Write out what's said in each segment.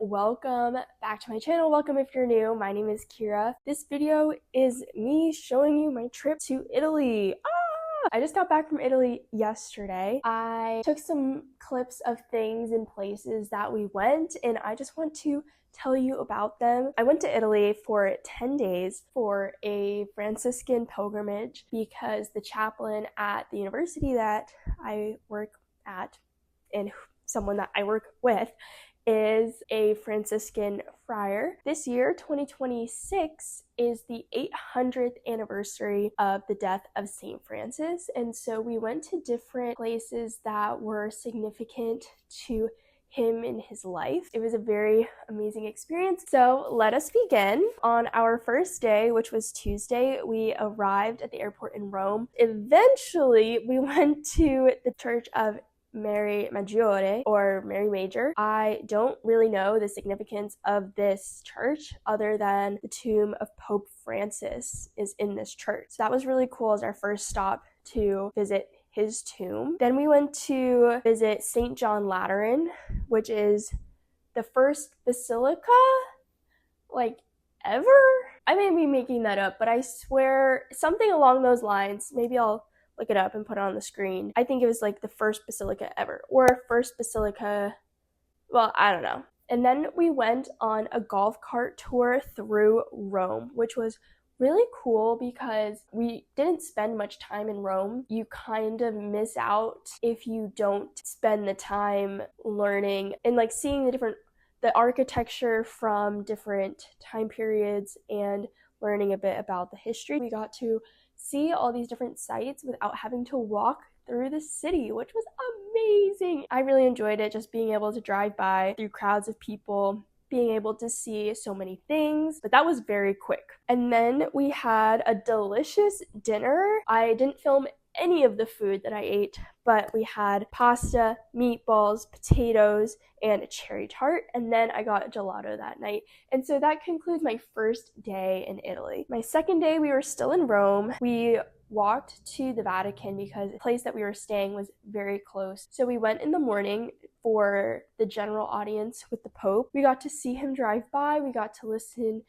welcome back to my channel. Welcome if you're new. My name is Kira. This video is me showing you my trip to Italy. I just got back from Italy yesterday. I took some clips of things and places that we went, and I just want to tell you about them. I went to Italy for 10 days for a Franciscan pilgrimage because the chaplain at the university that I work at and someone that I work with is a Franciscan friar. This year, 2026, is the 800th anniversary of the death of St. Francis, and so we went to different places that were significant to him in his life. It was a very amazing experience. So let us begin. On our first day, which was Tuesday, we arrived at the airport in Rome. Eventually, we went to the Church of Mary Maggiore, or Mary Major. I don't really know the significance of this church other than the tomb of Pope Francis is in this church. So that was really cool as our first stop to visit his tomb. Then we went to visit St. John Lateran, which is the first basilica ever. I may be making that up, but I swear something along those lines. Maybe I'll look it up and put it on the screen. I think it was the first basilica ever, or first basilica, well, I don't know. And then we went on a golf cart tour through Rome, which was really cool because we didn't spend much time in Rome. You kind of miss out if you don't spend the time learning and seeing the architecture from different time periods and learning a bit about the history. We got to see all these different sites without having to walk through the city, which was amazing. I really enjoyed it, just being able to drive by through crowds of people, being able to see so many things, but that was very quick. And then we had a delicious dinner. I didn't film any of the food that I ate, but we had pasta, meatballs, potatoes, and a cherry tart, and then I got gelato that night. And so that concludes my first day in Italy. My second day, we were still in Rome. We walked to the Vatican because the place that we were staying was very close. So we went in the morning for the general audience with the Pope. We got to see him drive by. We got to listen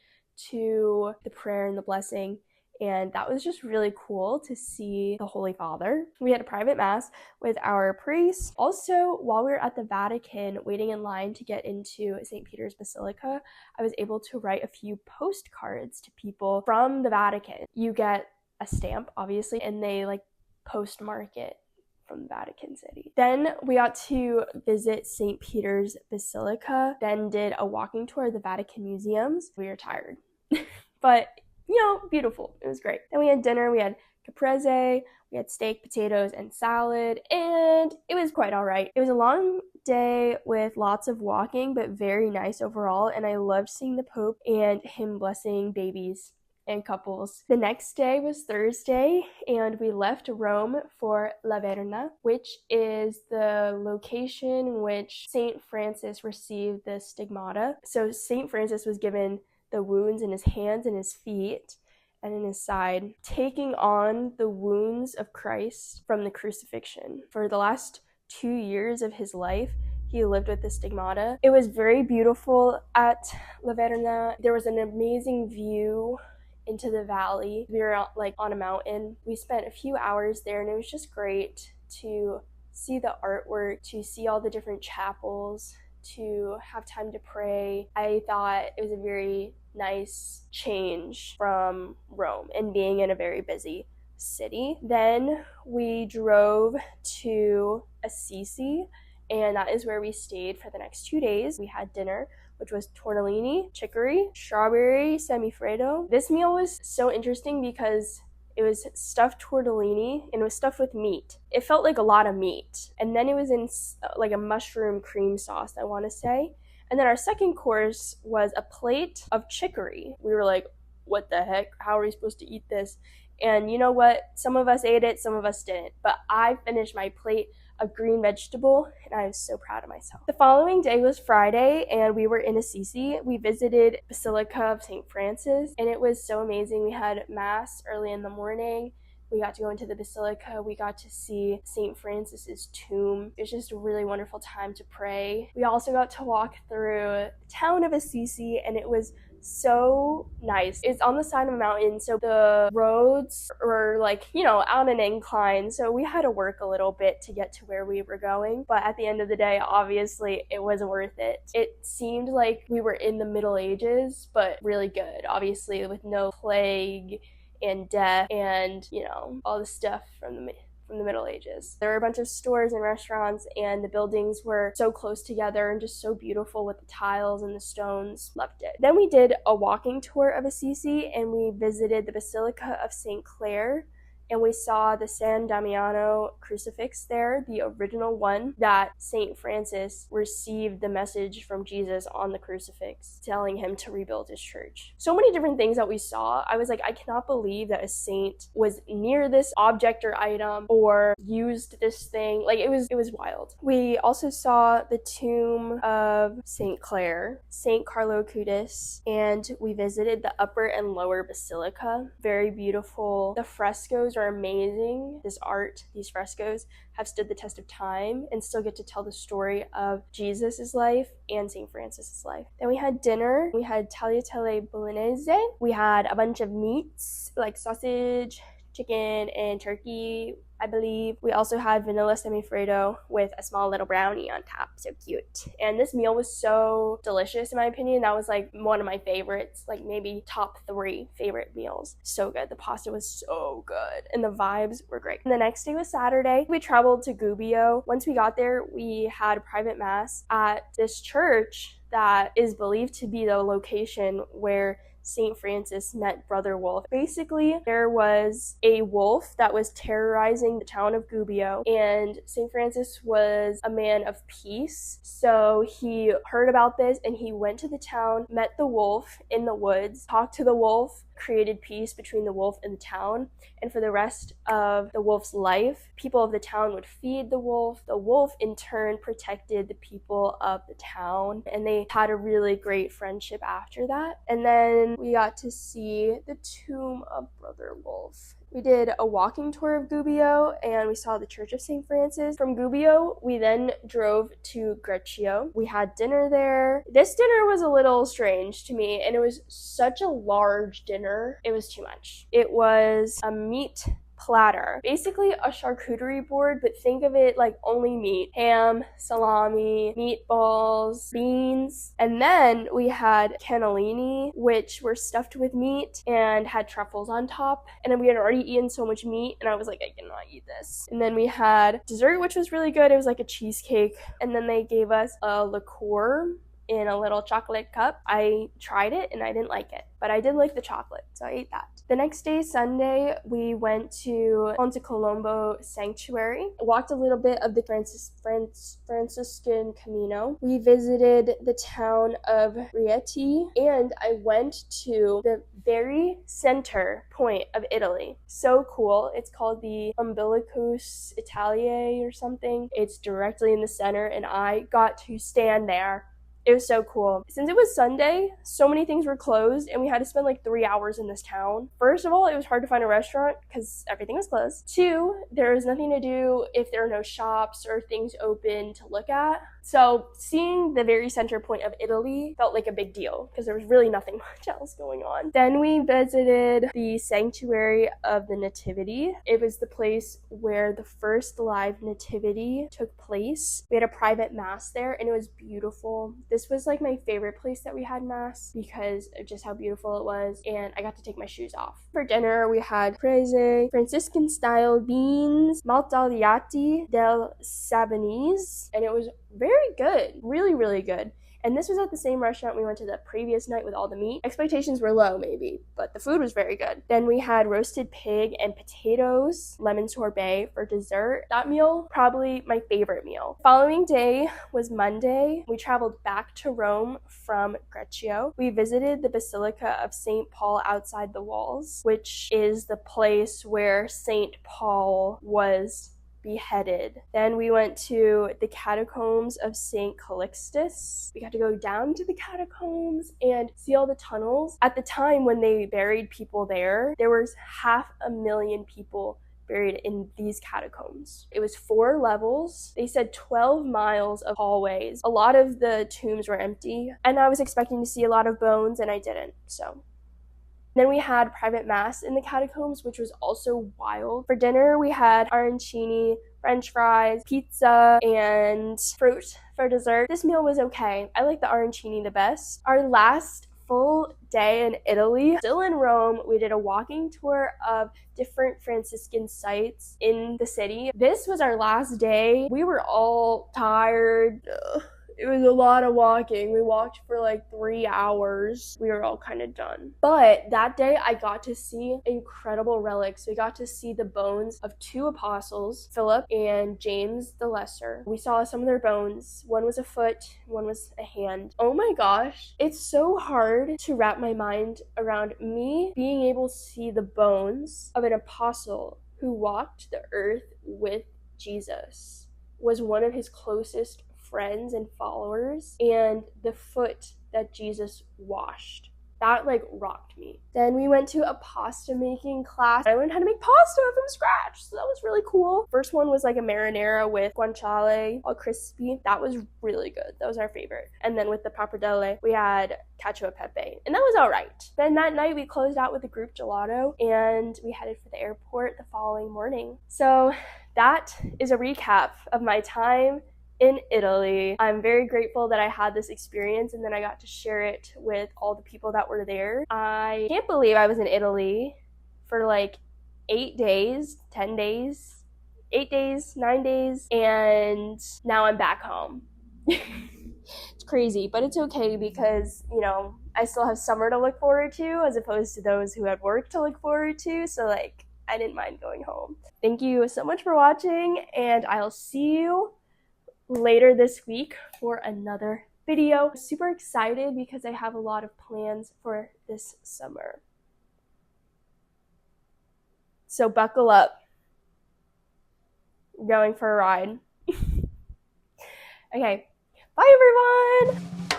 to the prayer and the blessing. And that was just really cool to see the Holy Father. We had a private mass with our priest. Also, while we were at the Vatican waiting in line to get into St. Peter's Basilica, I was able to write a few postcards to people from the Vatican. You get a stamp, obviously, and they postmark it from Vatican City. Then we got to visit St. Peter's Basilica, then did a walking tour of the Vatican museums. We were tired, but beautiful. It was great. Then we had dinner. We had caprese, we had steak, potatoes, and salad, and it was quite all right. It was a long day with lots of walking, but very nice overall, and I loved seeing the Pope and him blessing babies and couples. The next day was Thursday, and we left Rome for La Verna, which is the location in which St. Francis received the stigmata. So St. Francis was given the wounds in his hands and his feet and in his side, taking on the wounds of Christ from the crucifixion. For the last 2 years of his life, he lived with the stigmata. It was very beautiful at La Verna. There was an amazing view into the valley. We were on a mountain. We spent a few hours there, and it was just great to see the artwork, to see all the different chapels, to have time to pray. I thought it was a very nice change from Rome and being in a very busy city. Then we drove to Assisi, and that is where we stayed for the next 2 days. We had dinner, which was tortellini, chicory, strawberry semifreddo. This meal was so interesting because it was stuffed tortellini and it was stuffed with meat. It felt like a lot of meat. And then it was in a mushroom cream sauce, I want to say. And then our second course was a plate of chicory. We were like, what the heck? How are we supposed to eat this? And you know what? Some of us ate it, some of us didn't. But I finished my plate of green vegetable, and I was so proud of myself. The following day was Friday, and we were in Assisi. We visited Basilica of St. Francis, and it was so amazing. We had mass early in the morning. We got to go into the basilica. We got to see St. Francis's tomb. It was just a really wonderful time to pray. We also got to walk through the town of Assisi, and it was so nice. It's on the side of a mountain, so the roads were like, on an incline, so we had to work a little bit to get to where we were going, but at the end of the day, obviously it was worth it. It seemed like we were in the Middle Ages, but really good, obviously, with no plague and death and all the stuff from the Middle Ages. There were a bunch of stores and restaurants, and the buildings were so close together and just so beautiful with the tiles and the stones. Loved it. Then we did a walking tour of Assisi, and we visited the Basilica of St. Clare, and we saw the San Damiano crucifix there, the original one that St. Francis received the message from Jesus on the crucifix, telling him to rebuild his church. So many different things that we saw. I was like, I cannot believe that a saint was near this object or item or used this thing. Like, it was wild. We also saw the tomb of St. Clare, St. Carlo Acutis, and we visited the upper and lower basilica. Very beautiful. The frescoes are amazing. These frescoes have stood the test of time and still get to tell the story of Jesus' life and St. Francis' life. Then we had dinner. We had tagliatelle bolognese. We had a bunch of meats like sausage, chicken, and turkey, I believe. We also had vanilla semifreddo with a small little brownie on top. So cute. And this meal was so delicious, in my opinion. That was like one of my favorites, like maybe top 3 favorite meals. So good. The pasta was so good, and the vibes were great. And the next day was Saturday. We traveled to Gubbio. Once we got there, we had a private mass at this church that is believed to be the location where St. Francis met Brother Wolf. Basically, there was a wolf that was terrorizing the town of Gubbio, and St. Francis was a man of peace. So he heard about this, and he went to the town, met the wolf in the woods, talked to the wolf, created peace between the wolf and the town. And for the rest of the wolf's life, people of the town would feed the wolf. The wolf, in turn, protected the people of the town, and they had a really great friendship after that. And then we got to see the tomb of Brother Wolf. We did a walking tour of Gubbio, and we saw the Church of St. Francis. From Gubbio, we then drove to Greccio. We had dinner there. This dinner was a little strange to me, and it was such a large dinner. It was too much. It was a meat platter, basically a charcuterie board, but think of it like only meat: ham, salami, meatballs, beans, and then we had cannellini, which were stuffed with meat and had truffles on top. And then we had already eaten so much meat, and I was like, I cannot eat this. And then we had dessert, which was really good. It was like a cheesecake, and then they gave us a liqueur in a little chocolate cup. I tried it and I didn't like it, but I did like the chocolate, so I ate that. The next day, Sunday, we went to Ponte Colombo Sanctuary, walked a little bit of the Franciscan Camino. We visited the town of Rieti, and I went to the very center point of Italy. So cool. It's called the Umbilicus Italiae or something. It's directly in the center, and I got to stand there. It was so cool. Since it was Sunday, so many things were closed, and we had to spend like 3 hours in this town. First of all, it was hard to find a restaurant because everything was closed. 2, there was nothing to do if there are no shops or things open to look at. So seeing the very center point of Italy felt like a big deal because there was really nothing much else going on. Then we visited the Sanctuary of the Nativity. It was the place where the first live nativity took place. We had a private mass there, and it was beautiful. This was like my favorite place that we had mass because of just how beautiful it was, and I got to take my shoes off. For dinner, we had prese, Franciscan style beans, maltagliati del Sabanese, and it was very good. Really, really good. And this was at the same restaurant we went to the previous night with all the meat. Expectations were low, maybe, but the food was very good. Then we had roasted pig and potatoes, lemon sorbet for dessert. That meal, probably my favorite meal. Following day was Monday. We traveled back to Rome from Greccio. We visited the Basilica of St. Paul outside the walls, which is the place where St. Paul was beheaded. Then we went to the catacombs of St. Calixtus. We got to go down to the catacombs and see all the tunnels. At the time when they buried people there was 500,000 people buried in these catacombs. It was 4 levels. They said 12 miles of hallways. A lot of the tombs were empty, and I was expecting to see a lot of bones, and I didn't, so. Then we had private mass in the catacombs, which was also wild. For dinner, we had arancini, french fries, pizza, and fruit for dessert. This meal was okay. I like the arancini the best. Our last full day in Italy, still in Rome, we did a walking tour of different Franciscan sites in the city. This was our last day. We were all tired. It was a lot of walking. We walked for like 3 hours. We were all kind of done. But that day I got to see incredible relics. We got to see the bones of 2 apostles, Philip and James the Lesser. We saw some of their bones. One was a foot, one was a hand. Oh my gosh. It's so hard to wrap my mind around me being able to see the bones of an apostle who walked the earth with Jesus, was one of his closest friends and followers, and the foot that Jesus washed. That like rocked me. Then we went to a pasta making class. I learned how to make pasta from scratch, so that was really cool. First one was like a marinara with guanciale, all crispy. That was really good. That was our favorite. And then with the pappardelle, we had cacio e pepe, and that was all right. Then that night we closed out with a group gelato, and we headed for the airport the following morning. So that is a recap of my time in Italy. I'm very grateful that I had this experience and then I got to share it with all the people that were there. I can't believe I was in Italy for like 8 days, 10 days, 8 days, 9 days, and now I'm back home. It's crazy, but it's okay because, you know, I still have summer to look forward to as opposed to those who had work to look forward to, so like I didn't mind going home. Thank you so much for watching, and I'll see you later this week for another video. I'm super excited because I have a lot of plans for this summer. So buckle up. I'm going for a ride. Okay, bye everyone!